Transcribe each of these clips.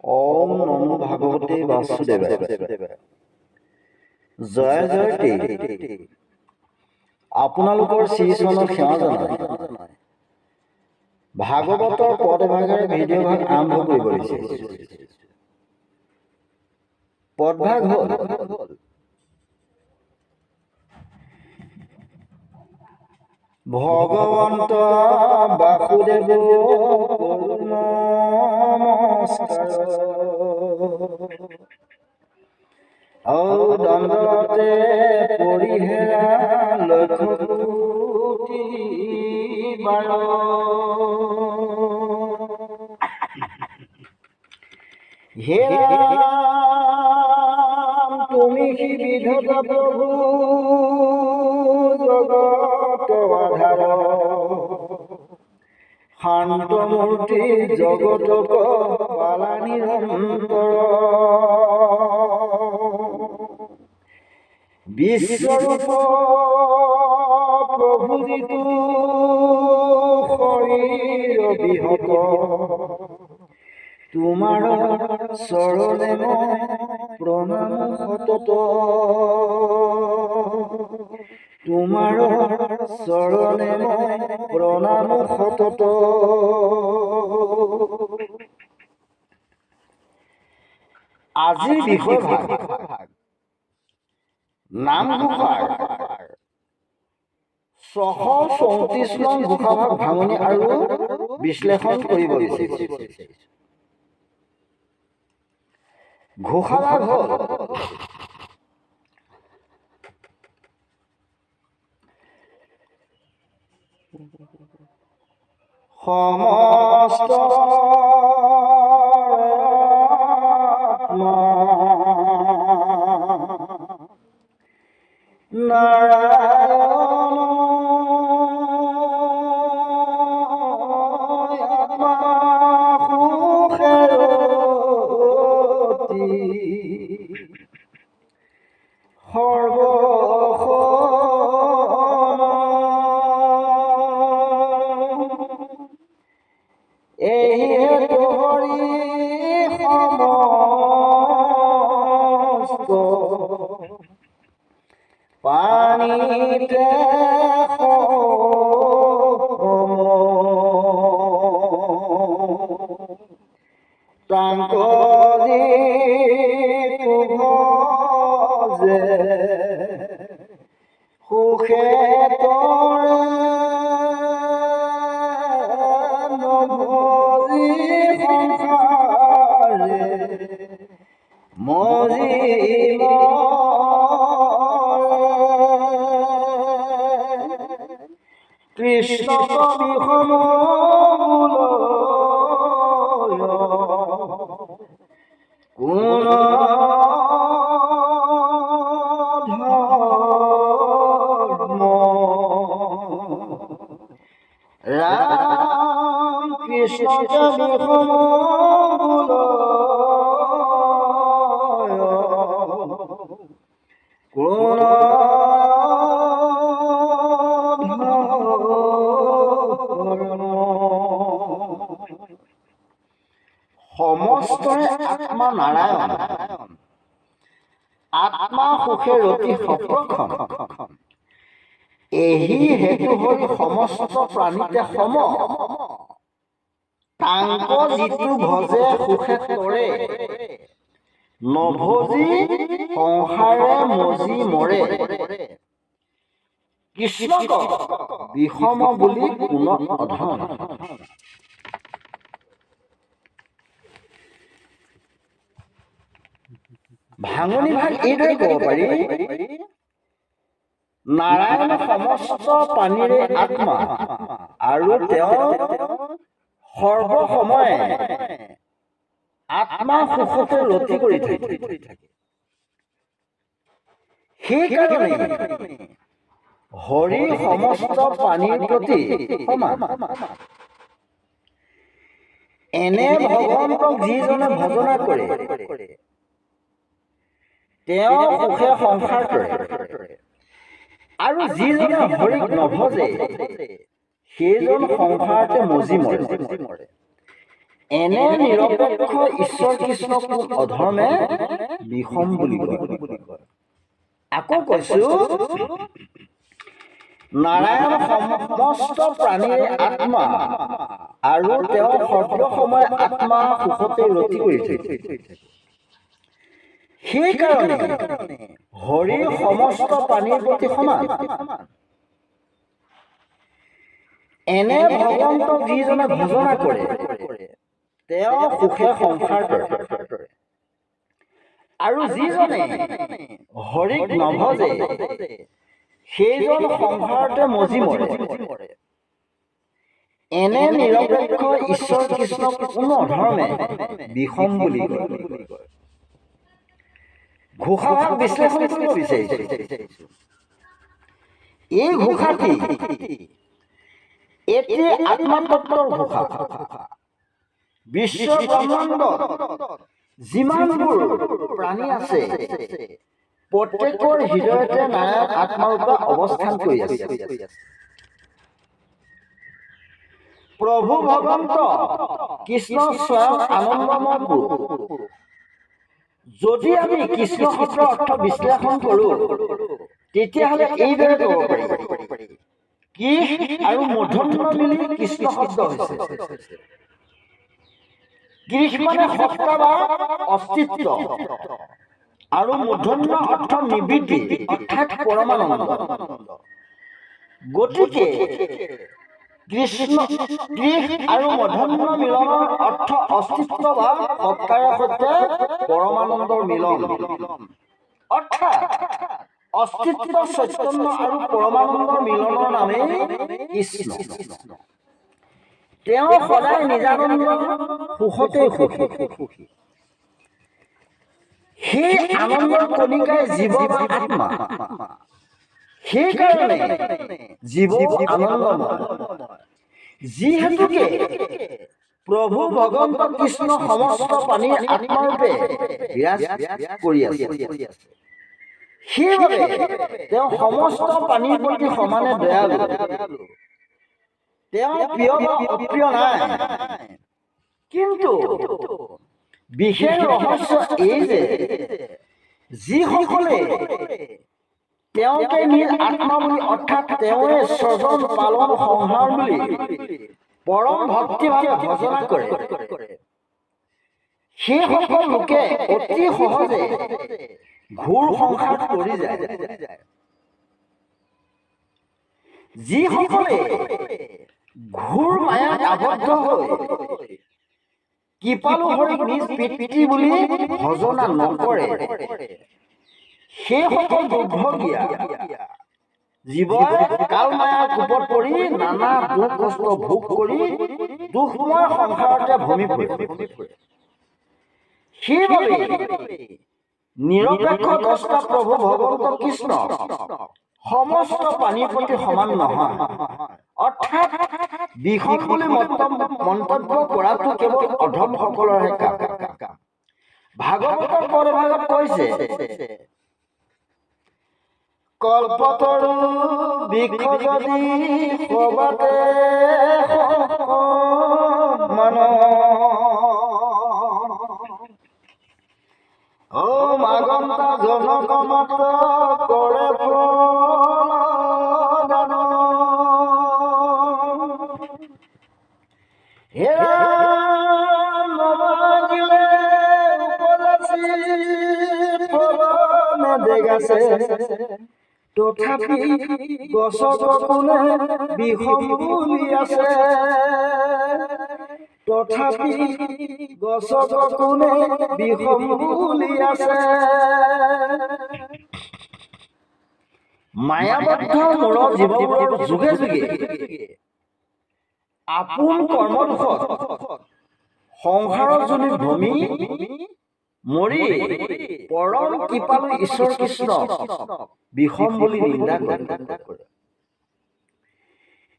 ওম নমো ভাগবতে বাসুদেবায়। জয় জয় তে আপোনালোকৰ শ্ৰীচৰণত সেৱা জনাই ভাগৱতৰ পদ ভাগেৰে ভিডিঅ' ভাগ আৰম্ভ কৰিব বিচাৰিছো। পদভাগ হ'ল ভগৱন্ত বাসুদেৱ নমস্কাৰ দণ্ডতে পৰিহেৰা লক্ষ্য কোটি বাৰ। হে ৰাম তুমি সি বিধত প্ৰভু জগত আধাৰ, শান্ত মূৰ্তি জগতক পালা নিৰন্তৰ। বিশ্বৰূপ প্ৰভু যিটো শৰীৰ বিহত, তোমাৰ চৰণে প্ৰণাম সতত। তোমাৰ চৰণে প্ৰণাম সতত। আজিৰ বিষয় ভাগ নামঘোষাৰ 634 নং ঘোষাভাগ ভাঙনি আৰু বিশ্লেষণ কৰিব বিচাৰিছো। ঘোষাভাগ হ'ল সমস্ত নাৰায়ণ আত্মা সুখেৰতি সৰ্বসন এই হেতু হৰি সমস্ত পানীতে তাংকজি ভজে সুখে তৰে নভজি সংসাৰে মজি কৃষ্ণ কবি সমূল কোন ধৰ্ম ৰাম কৃষ্ণ কবি সমূল কোন সমস্তৰে আত্মা নাৰায়ণ, আত্মা সুখে ৰতি সপ্তখন। এই হেতু হৰি সমস্ত প্ৰাণীতে সম, তাংক যিটো ভজে সুখে তৰে নভজি সংসাৰে মজি মৰে। কৃষ্ণক বিষম বুলি কোন অধম। ভাঙনি ভাগ এইদৰে ক'ব পাৰি, নাৰায়ণ সমস্ত প্ৰাণীৰে আত্মা আৰু তেওঁ সৰ্বসময়ে আত্মা সুখতে ৰতি কৰি থাকে। সেইকাৰণে হৰি সমস্ত প্ৰাণীৰ প্ৰতি সমান। এনে ভগৱন্তক যিজনে ভজনা কৰে তেওঁ সুখে সংসাৰ কৰে, আৰু যিজনে হৰিক নভজে সেইজন সংসাৰতে মজি মৰে। এনে নিৰপেক্ষ ঈশ্বৰ কৃষ্ণক অধৰ্মে বিষম বুলি কয়। আকৌ কৈছো, নাৰায়ণ সমস্ত প্ৰাণীৰ আত্মা আৰু তেওঁ সৰ্বসময় আত্মা সুখতে ৰতি কৰি থাকে। সেইকাৰণে হৰি সমস্ত প্ৰাণীৰ প্ৰতি সমান। এনে ভগৱন্তক যিজনে ভজনা কৰে তেওঁ সুখে সংসাৰ কৰে, আৰু যিজনে হৰিক নভজে সেইজন সংসাৰতে মজি মৰে। এনে নিৰপেক্ষ ঈশ্বৰ কৃষ্ণক কোনো অধৰ্মে বিষম বুলি কয়। ঘোষাভাগ বিশ্লেষণ কৰিব বিচাৰিছো। এই ঘোষাটি এটি আত্মাতত্বৰ ঘোষা। বিশ্ব ব্ৰহ্মাণ্ডত যিমানবোৰ প্ৰাণী আছে প্ৰত্যেকৰ হৃদয়তে নাৰায়ণ আত্মাৰূপে অৱস্থান কৰি আছে। প্ৰভু ভগৱন্ত কৃষ্ণ স্বয়ং আনন্দময় পুৰুষ। যদি আমি কৃষ্ণ শব্দৰ অৰ্থ বিশ্লেষণ কৰো তেতিয়াহ'লে এইদৰে ক'ব পাৰি, কৃষ আৰু মূৰ্ধন্য মিলি কৃষ্ণ শব্দ হৈছে। কৃষ মানে সত্তা বা অস্তিত্ব, আৰু মূৰ্ধন্য অৰ্থ নিবৃত্তি অৰ্থাৎ পৰমানন্দ। গতিকে কৃষ্ণ কৃষ আৰু মূৰ্ধন্য মিলনৰ অৰ্থ অস্তিত্ব বা সত্তাৰ সৈতে পৰমানন্দৰ মিলন, অৰ্থাৎ অস্তিত্ব চৈতন্য আৰু পৰমানন্দৰ মিলনৰ নামেই কৃষ্ণ। তেওঁ সদায় নিজানন্দ সুখতে সুখী। সেই আনন্দৰ কণিকাই জীৱ বা আত্মা। সেইকাৰণে জীৱ আনন্দময়। যিহেতুকে প্ৰভু ভগৱন্ত কৃষ্ণ সমস্ত প্ৰাণীৰ আত্মাৰূপে বিৰাজ কৰি আছে, সেইবাবে তেওঁ সমস্ত প্ৰাণীৰ প্ৰতি সমানে দয়ালু। তেওঁ প্ৰিয় বা অপ্ৰিয় নাই। কিন্তু বিশেষ ৰহস্য এই যে যিসকলে তেওঁকে নিজ আত্মা বুলি অৰ্থাৎ তেওঁৰে স্বজন পালন সংহাৰ বুলি পৰম ভক্তিভাৱে ভজনা কৰে, সেইসকল লোকে অতি সহজে ঘোৰ সংসাৰত পৰি যায়। যিসকলে ঘোৰ মায়াত আবদ্ধ হৈ কৃপালু হৰিক নিজ পিতৃ বুলি ভজনা নকৰে, সেইসকল দুৰ্ভগীয়া জীৱই কাল মায়াৰ কোপত পৰি নানা দুখ কষ্ট ভোগ কৰি দুখময় সংসাৰতে ভূমি ফুৰে। সেইবাবে নিৰপেক্ষ দ্ৰষ্টা প্ৰভু ভগৱন্ত কৃষ্ণ সমস্ত প্ৰাণীৰ প্ৰতি সমান নহয়, অৰ্থাৎ বিষম বুলি মন্তব্য কৰাটো কেৱল অধমসকলৰহে কাম। ভাগৱতৰ পদভাগত কৈছে, কল্পতৰু বৃক্ষ যদি সবাতে মান, ও মাগন্ত জনক মাত্ৰ কৰে প্ৰদান, হেৰা নমাগিলে উপজাচি প্ৰদান দেগাছে, তথাপি গছক কোনে বিষম বুলি আছে, তথাপি গছক কোনে বিষম বুলি আছে। মায়াবদ্ধ মূৰ জীৱবোৰৰ যোগে যোগে আপোন কৰ্মদোষত সংসাৰৰ জনী ভূমি মৰি পৰম কৃপালু ঈশ্বৰ কৃষ্ণ বিষম বুলি নিন্দা কৰে।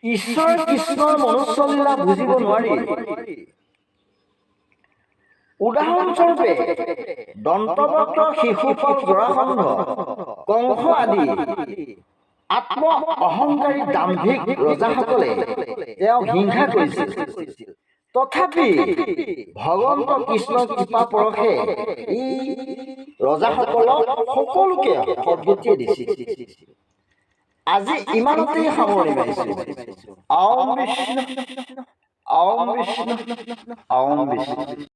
ঈশ্বৰ কৃষ্ণৰ মনুষ্যলীলা বুজিব নোৱাৰি উদাহৰণস্বৰূপে দন্তবক্ৰ, শিশুপাল, জৰাসন্ধ, কংস আদি আত্ম অহংকাৰী দাম্ভিক ৰজাসকলে তেওঁক হিংসা কৰিছিল। তথাপি ভগৱন্ত কৃষ্ণ কৃপা পৰশে এই ৰজাসকলক সকলোকে সদ্গতিয়ে দিছিল। আজি ইমানতেই সামৰণি মাৰিছো। ঔম বিষ্ণু ঔম বিষ্ণু ঔম বিষ্ণু।